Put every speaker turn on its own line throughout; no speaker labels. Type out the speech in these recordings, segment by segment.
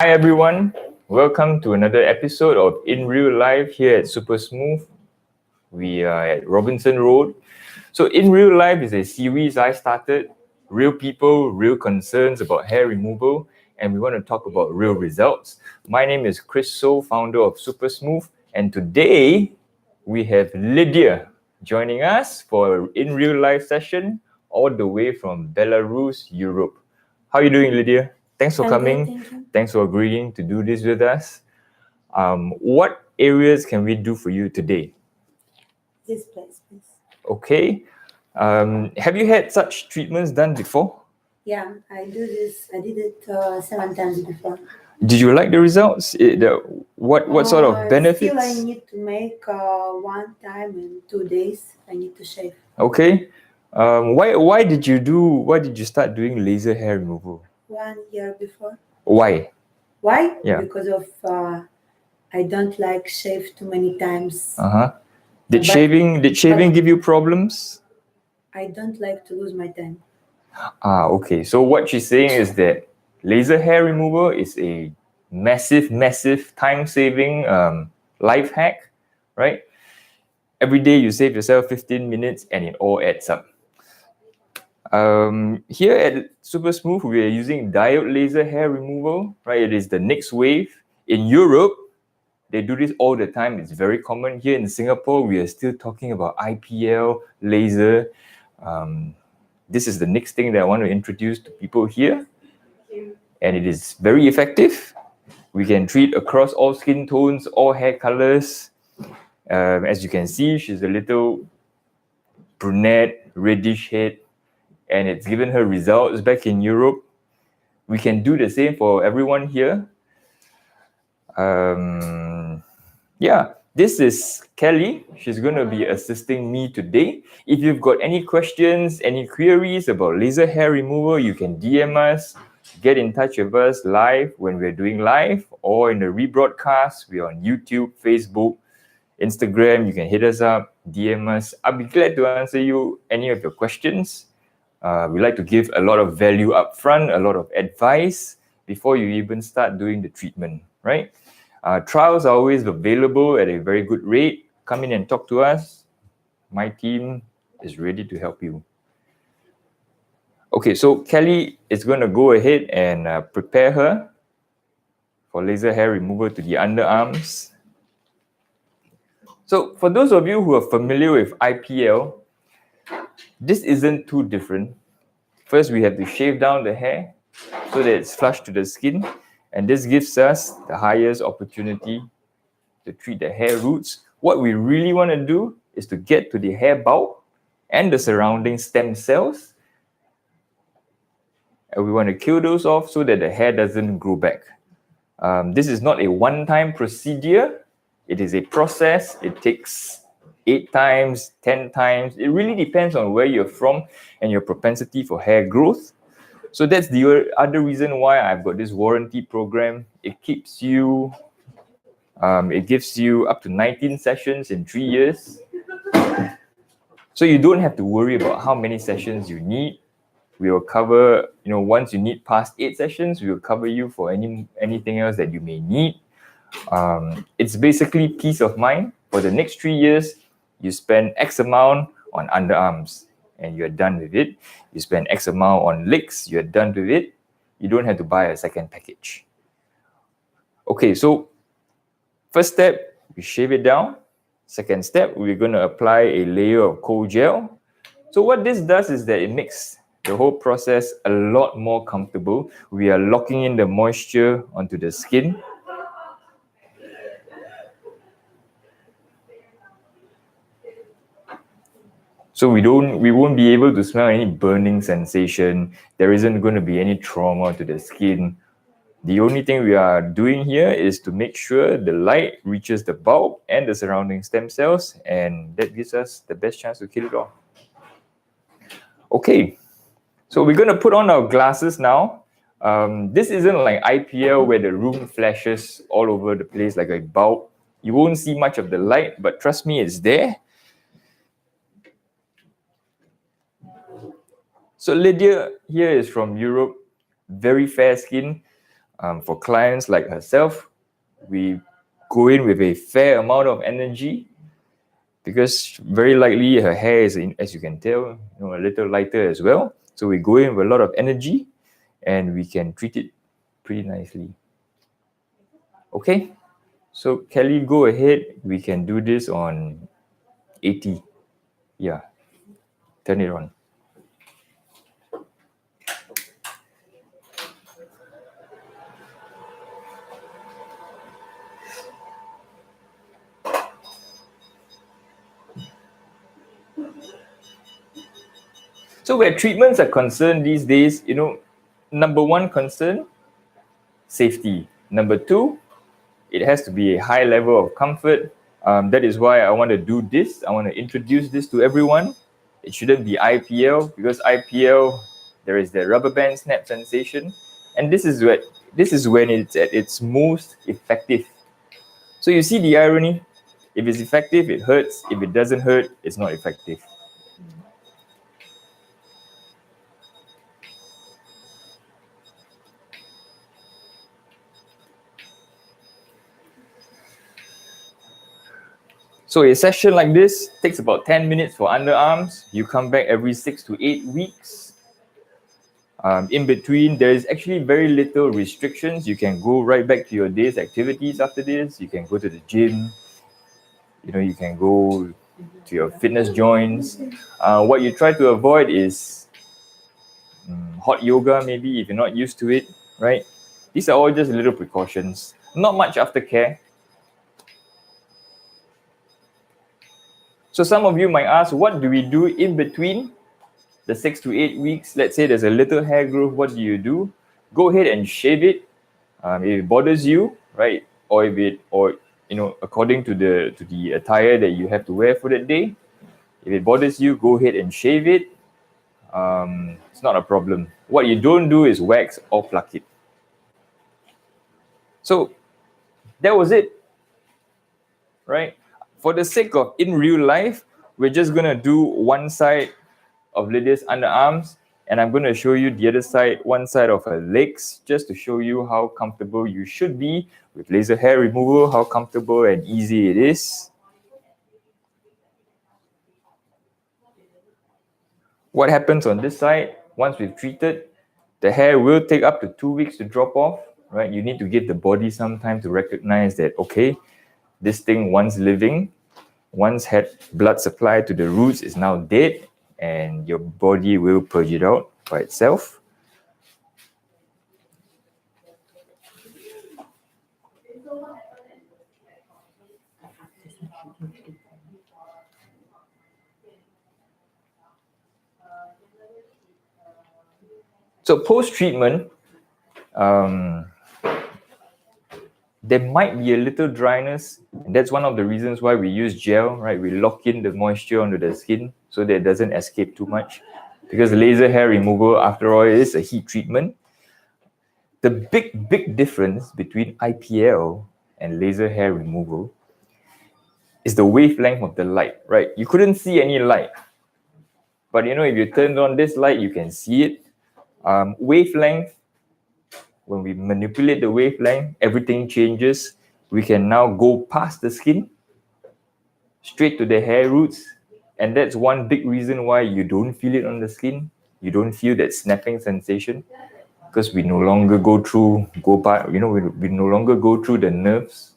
Hi everyone, welcome to another episode of In Real Life here at Supersmooth. We are at Robinson Road. So In Real Life is a series I started, real people, real concerns about hair removal, and we want to talk about real results. My name is Chris So, founder of Supersmooth, and today we have Lydia joining us for an In Real Life session all the way from Belarus, Europe. How are you doing, Lydia? Thanks for
I'm good,
coming.
thank you.
Thanks for agreeing to do this with us. What areas can we do for you today?
This place, please.
Okay. Have you had such treatments done before?
Yeah, I do this. I did it 7 times before.
Did you like the results? What sort of
Still, I
benefits?
need to make one time in 2 days. I need to shave.
Okay. Why did you start doing laser hair removal?
1 year before.
Why?
Why?
Yeah.
Because of I don't like shave too many times.
Uh-huh. Did
But-
shaving give you problems?
I don't like to lose my time.
Okay. So what she's saying is that laser hair removal is a massive time-saving life hack, right? Every day you save yourself 15 minutes and it all adds up. Here at Super Smooth, we are using diode laser hair removal, right? It is the next wave. In Europe, they do this all the time. It's very common. Here in Singapore, we are still talking about IPL laser. This is the next thing that I want to introduce to people here. And it is very effective. We can treat across all skin tones, all hair colors. As you can see, she's a little brunette, reddish head, and it's given her results back in Europe. We can do the same for everyone here. Yeah, this is Kelly. She's going to be assisting me today. If you've got any questions, any queries about laser hair removal, you can DM us, get in touch with us live when we're doing live, or in the rebroadcast. We're on YouTube, Facebook, Instagram. You can hit us up, DM us. I'll be glad to answer you any of your questions. We like to give a lot of value up front, a lot of advice before you even start doing the treatment, right? Trials are always available at a very good rate. Come in and talk to us. My team is ready to help you. Okay, so Kelly is going to go ahead and prepare her for laser hair removal to the underarms. So for those of you who are familiar with IPL, this isn't too different. First, we have to shave down the hair so that it's flush to the skin, and this gives us the highest opportunity to treat the hair roots. What we really want to do is to get to the hair bulb and the surrounding stem cells, and we want to kill those off so that the hair doesn't grow back. This is not a one-time procedure. It is a process. It takes 8 times, 10 times. It really depends on where you're from and your propensity for hair growth. So that's the other reason why I've got this warranty program. It keeps you, it gives you up to 19 sessions in 3 years. So you don't have to worry about how many sessions you need. We will cover, once you need past 8 sessions, we will cover you for anything else that you may need. It's basically peace of mind. For the next 3 years, you spend X amount on underarms and you're done with it. You spend X amount on legs, you're done with it. You don't have to buy a second package. Okay, so first step, we shave it down. Second step, we're going to apply a layer of cold gel. So what this does is that it makes the whole process a lot more comfortable. We are locking in the moisture onto the skin. So we won't be able to smell any burning sensation. There isn't going to be any trauma to the skin. The only thing we are doing here is to make sure the light reaches the bulb and the surrounding stem cells, and that gives us the best chance to kill it off. Okay, so we're going to put on our glasses now. This isn't like IPL where the room flashes all over the place like a bulb. You won't see much of the light, but trust me, it's there. So Lydia here is from Europe, very fair skin. For clients like herself, we go in with a fair amount of energy because very likely her hair is, as you can tell, a little lighter as well. So we go in with a lot of energy and we can treat it pretty nicely. Okay, so Kelly, go ahead. We can do this on 80. Yeah, turn it on. So where treatments are concerned these days, number one concern, safety. Number two, it has to be a high level of comfort. That is why I want to do this. I want to introduce this to everyone. It shouldn't be IPL because IPL, there is the rubber band snap sensation. And this is when it's at its most effective. So you see the irony? If it's effective, it hurts. If it doesn't hurt, it's not effective. So a session like this takes about 10 minutes for underarms. You come back every 6 to 8 weeks. In between, there is actually very little restrictions. You can go right back to your day's activities after this. You can go to the gym. You can go to your fitness joints. What you try to avoid is hot yoga, maybe, if you're not used to it, right? These are all just little precautions. Not much aftercare. So some of you might ask, what do we do in between the 6 to 8 weeks? Let's say there's a little hair growth. What do? Go ahead and shave it. If it bothers you, right? Or according to the attire that you have to wear for that day, if it bothers you, go ahead and shave it. It's not a problem. What you don't do is wax or pluck it. So that was it, right? For the sake of in real life, we're just gonna do one side of Lydia's underarms, and I'm gonna show you the other side, one side of her legs, just to show you how comfortable you should be with laser hair removal, how comfortable and easy it is. What happens on this side, once we've treated, the hair will take up to 2 weeks to drop off, right? You need to give the body some time to recognize that, okay, this thing once living, once had blood supply to the roots, is now dead, and your body will purge it out by itself. So post-treatment, there might be a little dryness. And that's one of the reasons why we use gel, right? We lock in the moisture onto the skin so that it doesn't escape too much. Because laser hair removal, after all, is a heat treatment. The big difference between IPL and laser hair removal is the wavelength of the light, right? You couldn't see any light. But if you turned on this light, you can see it. Wavelength, when we manipulate the wavelength, everything changes. We can now go past the skin, straight to the hair roots. And that's one big reason why you don't feel it on the skin. You don't feel that snapping sensation because we no longer we no longer go through the nerves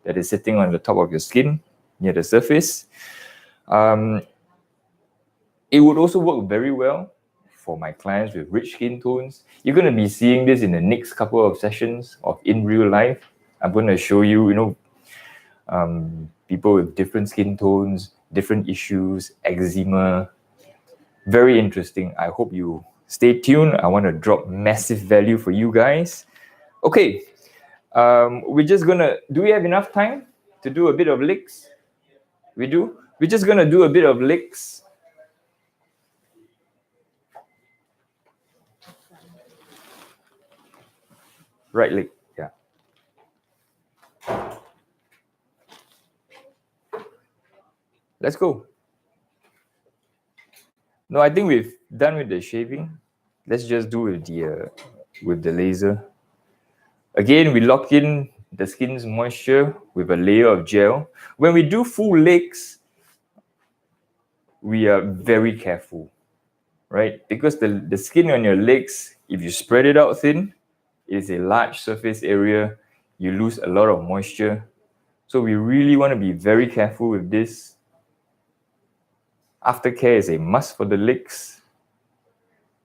that is sitting on the top of your skin near the surface. It would also work very well for my clients with rich skin tones. You're going to be seeing this in the next couple of sessions of in real life. I'm going to show you, people with different skin tones, different issues, eczema. Very interesting. I hope you stay tuned. I want to drop massive value for you guys. Okay, we're just gonna, do we have enough time to do a bit of licks? We do? We're just gonna do a bit of licks. Right leg, yeah. Let's go. No, I think we've done with the shaving. Let's just do with the laser. Again, we lock in the skin's moisture with a layer of gel. When we do full legs, we are very careful, right? Because the skin on your legs, if you spread it out thin, it is a large surface area. You lose a lot of moisture. So we really want to be very careful with this. Aftercare is a must for the legs.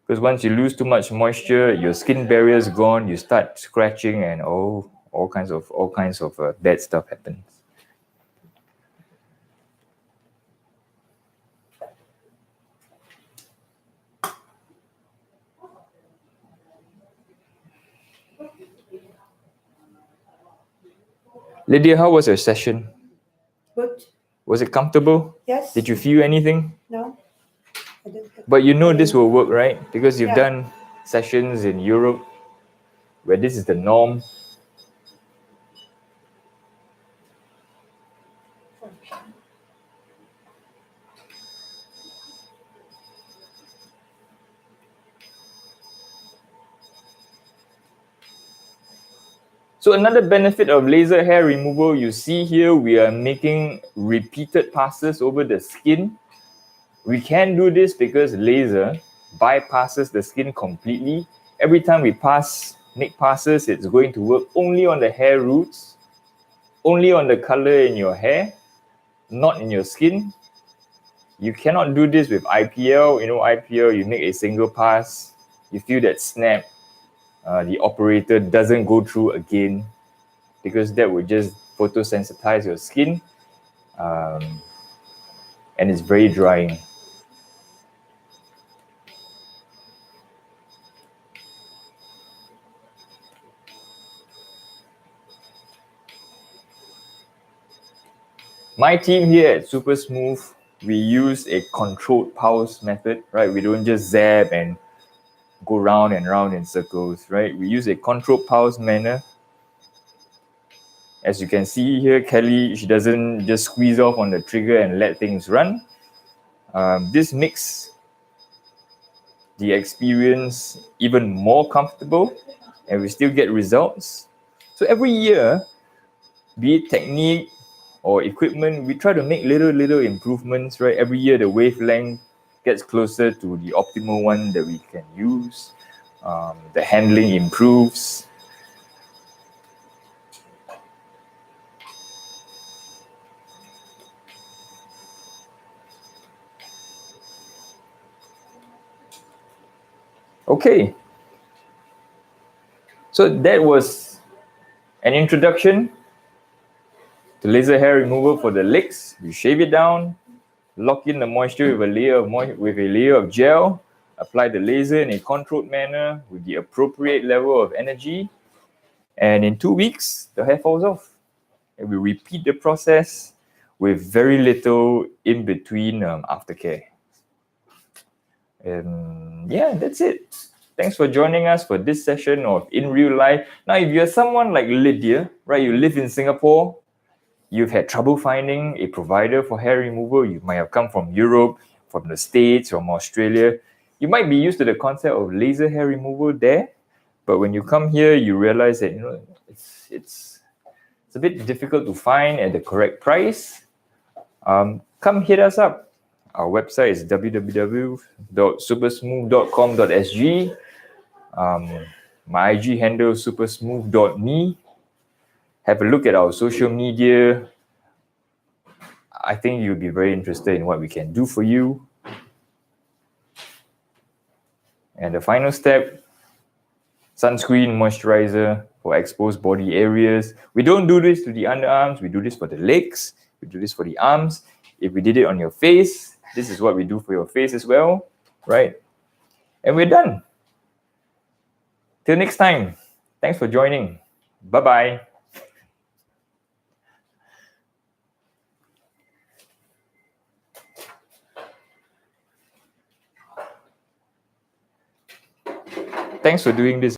Because once you lose too much moisture, your skin barrier is gone, you start scratching and all kinds of bad stuff happens. Lydia, how was your session?
Good.
Was it comfortable?
Yes.
Did you feel anything?
No. I don't have
But you know this will work, right? Because you've
Yeah.
done sessions in Europe where this is the norm. So another benefit of laser hair removal, you see here, we are making repeated passes over the skin. We can do this because laser bypasses the skin completely. Every time we make passes, it's going to work only on the hair roots, only on the color in your hair, not in your skin. You cannot do this with IPL. You know, IPL, you make a single pass, you feel that snap, the operator doesn't go through again because that would just photosensitize your skin, and it's very drying. My team here at Supersmooth, we use a controlled pulse method, right? We don't just zap and go round and round in circles, right? We use a controlled pulse manner. As you can see here, Kelly, she doesn't just squeeze off on the trigger and let things run. This makes the experience even more comfortable, and we still get results. So every year, be it technique or equipment, we try to make little improvements, right? Every year the wavelength gets closer to the optimal one that we can use. The handling improves. Okay. So that was an introduction to laser hair removal for the legs. You shave it down, lock in the moisture with a layer of gel, apply the laser in a controlled manner with the appropriate level of energy, and in 2 weeks, the hair falls off. And we repeat the process with very little in between aftercare. And yeah, that's it. Thanks for joining us for this session of In Real Life. Now, if you're someone like Lydia, right, you live in Singapore, you've had trouble finding a provider for hair removal, you might have come from Europe, from the States, from Australia, you might be used to the concept of laser hair removal there, but when you come here, you realize that it's a bit difficult to find at the correct price. Come hit us up. Our website is www.supersmooth.com.sg. My IG handle is supersmooth.me. Have a look at our social media. I think you'll be very interested in what we can do for you. And the final step, sunscreen, moisturizer for exposed body areas. We don't do this to the underarms. We do this for the legs. We do this for the arms. If we did it on your face, this is what we do for your face as well, right? And we're done. Till next time. Thanks for joining. Bye-bye. Thanks for doing this.